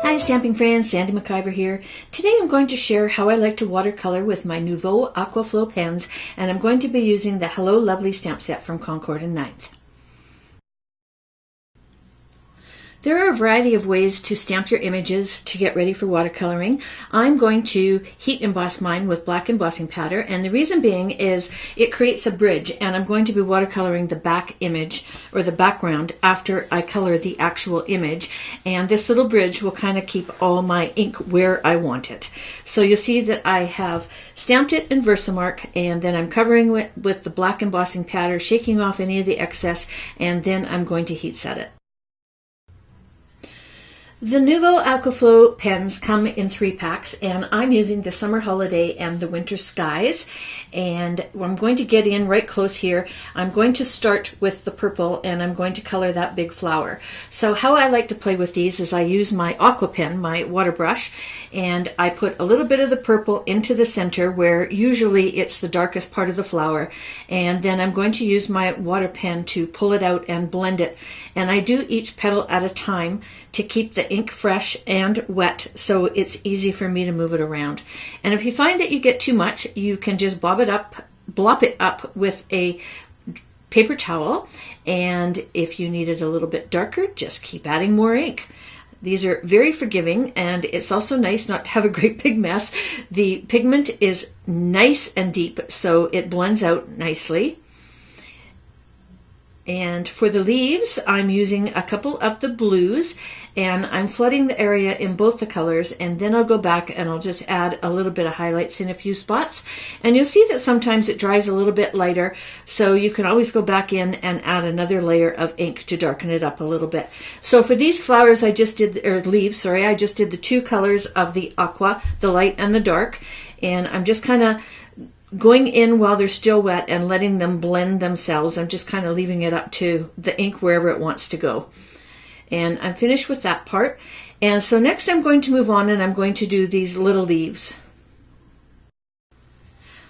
Hi stamping friends, Sandi MacIver here. Today I'm going to share how I like to watercolor with my Nuvo Aqua Flow pens, and I'm going to be using the Hello Lovely stamp set from Concord and 9th. There are a variety of ways to stamp your images to get ready for watercoloring. I'm going to heat emboss mine with black embossing powder, and the reason being is it creates a bridge, and I'm going to be watercoloring the back image or the background after I color the actual image, and this little bridge will kind of keep all my ink where I want it. So you'll see that I have stamped it in Versamark, and then I'm covering it with the black embossing powder, shaking off any of the excess, and then I'm going to heat set it. The Nuvo Aquaflow pens come in 3 packs, and I'm using the Summer Holiday and the Winter Skies, and I'm going to get in right close here. I'm going to start with the purple, and I'm going to color that big flower. So how I like to play with these is I use my Aqua pen, my water brush, and I put a little bit of the purple into the center where usually it's the darkest part of the flower, and then I'm going to use my water pen to pull it out and blend it, and I do each petal at a time to keep the ink fresh and wet so it's easy for me to move it around. And if you find that you get too much, you can just blop it up with a paper towel, and if you need it a little bit darker, just keep adding more ink. These are very forgiving, and it's also nice not to have a great big mess. The pigment is nice and deep, so it blends out nicely. And for the leaves, I'm using a couple of the blues, and I'm flooding the area in both the colors, and then I'll go back and I'll just add a little bit of highlights in a few spots. And you'll see that sometimes it dries a little bit lighter, so you can always go back in and add another layer of ink to darken it up a little bit. So for these flowers I just did, or leaves, sorry, I just did the 2 colors of the aqua, the light and the dark, and I'm just kind of going in while they're still wet and letting them blend themselves. I'm just kind of leaving it up to the ink wherever it wants to go. And I'm finished with that part. And so next I'm going to move on, and I'm going to do these little leaves.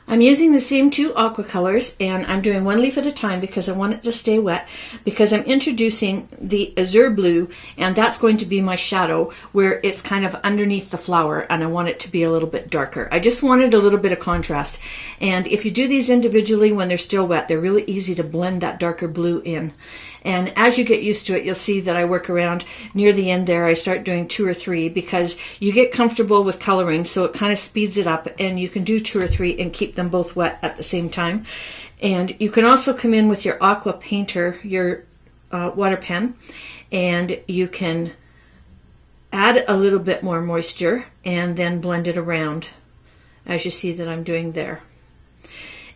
I'm using the same 2 aqua colors, and I'm doing 1 leaf at a time because I want it to stay wet, because I'm introducing the azure blue, and that's going to be my shadow where it's kind of underneath the flower, and I want it to be a little bit darker. I just wanted a little bit of contrast, and if you do these individually when they're still wet, they're really easy to blend that darker blue in. And as you get used to it, you'll see that I work around near the end there. I start doing 2 or 3 because you get comfortable with coloring, so it kind of speeds it up, and you can do 2 or 3 and keep them both wet at the same time. And you can also come in with your Aqua Painter, your water pen, and you can add a little bit more moisture and then blend it around, as you see that I'm doing there.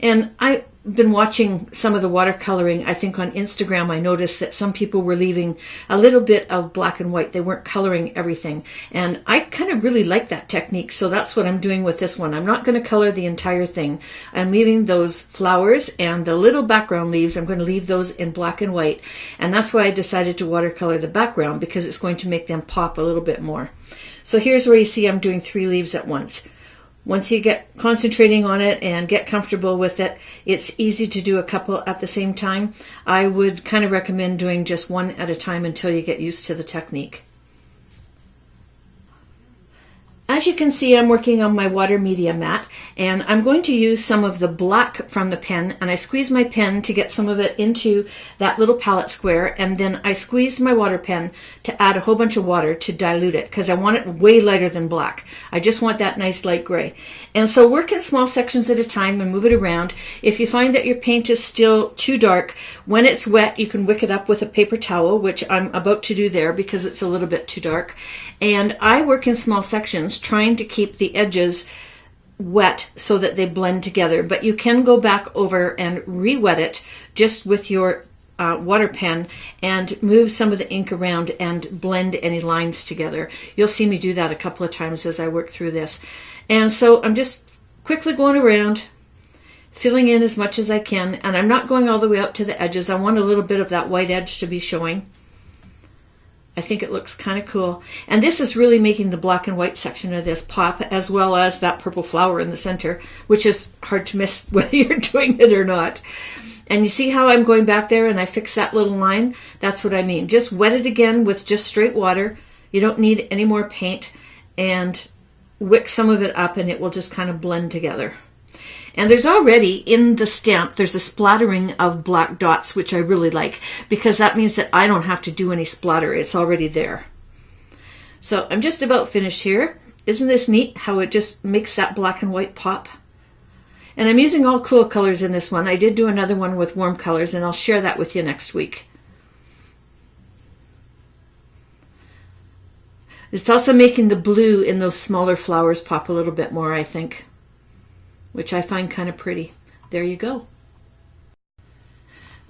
And I've been watching some of the watercoloring. I think on Instagram I noticed that some people were leaving a little bit of black and white. They weren't coloring everything. And I kind of really like that technique, so that's what I'm doing with this one. I'm not going to color the entire thing. I'm leaving those flowers and the little background leaves, I'm going to leave those in black and white. And that's why I decided to watercolor the background, because it's going to make them pop a little bit more. So here's where you see I'm doing 3 leaves at once. Once you get concentrating on it and get comfortable with it, it's easy to do a couple at the same time. I would kind of recommend doing just 1 at a time until you get used to the technique. As you can see, I'm working on my water media mat, and I'm going to use some of the black from the pen, and I squeeze my pen to get some of it into that little palette square, and then I squeeze my water pen to add a whole bunch of water to dilute it, because I want it way lighter than black. I just want that nice light gray. And so work in small sections at a time and move it around. If you find that your paint is still too dark, when it's wet, you can wick it up with a paper towel, which I'm about to do there because it's a little bit too dark. And I work in small sections, trying to keep the edges wet so that they blend together. But you can go back over and re-wet it just with your water pen and move some of the ink around and blend any lines together. You'll see me do that a couple of times as I work through this. And so I'm just quickly going around, filling in as much as I can, and I'm not going all the way out to the edges. I want a little bit of that white edge to be showing. I think it looks kind of cool. And this is really making the black and white section of this pop, as well as that purple flower in the center, which is hard to miss whether you're doing it or not. And you see how I'm going back there and I fix that little line? That's what I mean. Just wet it again with just straight water. You don't need any more paint, and wick some of it up and it will just kind of blend together. And there's already in the stamp, there's a splattering of black dots, which I really like, because that means that I don't have to do any splatter. It's already there. So I'm just about finished here. Isn't this neat how it just makes that black and white pop? And I'm using all cool colors in this one. I did do another one with warm colors, and I'll share that with you next week. It's also making the blue in those smaller flowers pop a little bit more, I think, which I find kind of pretty. There you go.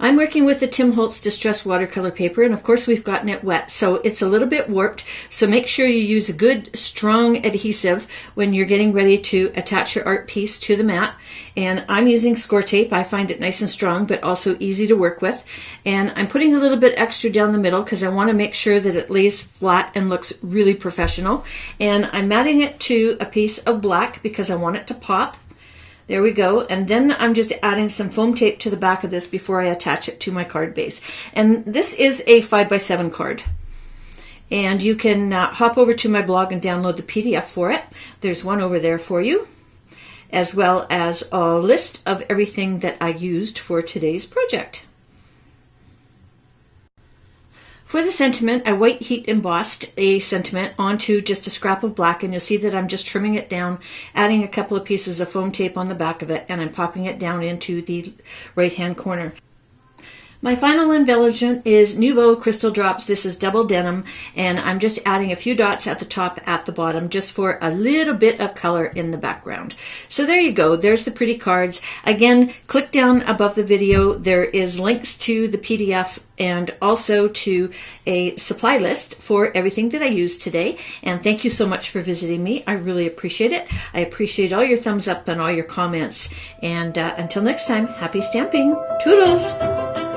I'm working with the Tim Holtz Distress watercolor paper, and of course we've gotten it wet, so it's a little bit warped, so make sure you use a good strong adhesive when you're getting ready to attach your art piece to the mat. And I'm using score tape. I find it nice and strong, but also easy to work with. And I'm putting a little bit extra down the middle because I want to make sure that it lays flat and looks really professional. And I'm matting it to a piece of black because I want it to pop. There we go. And then I'm just adding some foam tape to the back of this before I attach it to my card base. And this is a 5x7 card. And you can hop over to my blog and download the PDF for it. There's one over there for you, as well as a list of everything that I used for today's project. For the sentiment, I white heat embossed a sentiment onto just a scrap of black, and you'll see that I'm just trimming it down, adding a couple of pieces of foam tape on the back of it, and I'm popping it down into the right-hand corner. My final embellishment is Nuvo Crystal Drops. This is double denim, and I'm just adding a few dots at the top, at the bottom, just for a little bit of color in the background. So there you go. There's the pretty cards. Again, click down above the video. There is links to the PDF and also to a supply list for everything that I used today. And thank you so much for visiting me. I really appreciate it. I appreciate all your thumbs up and all your comments. And until next time, happy stamping. Toodles!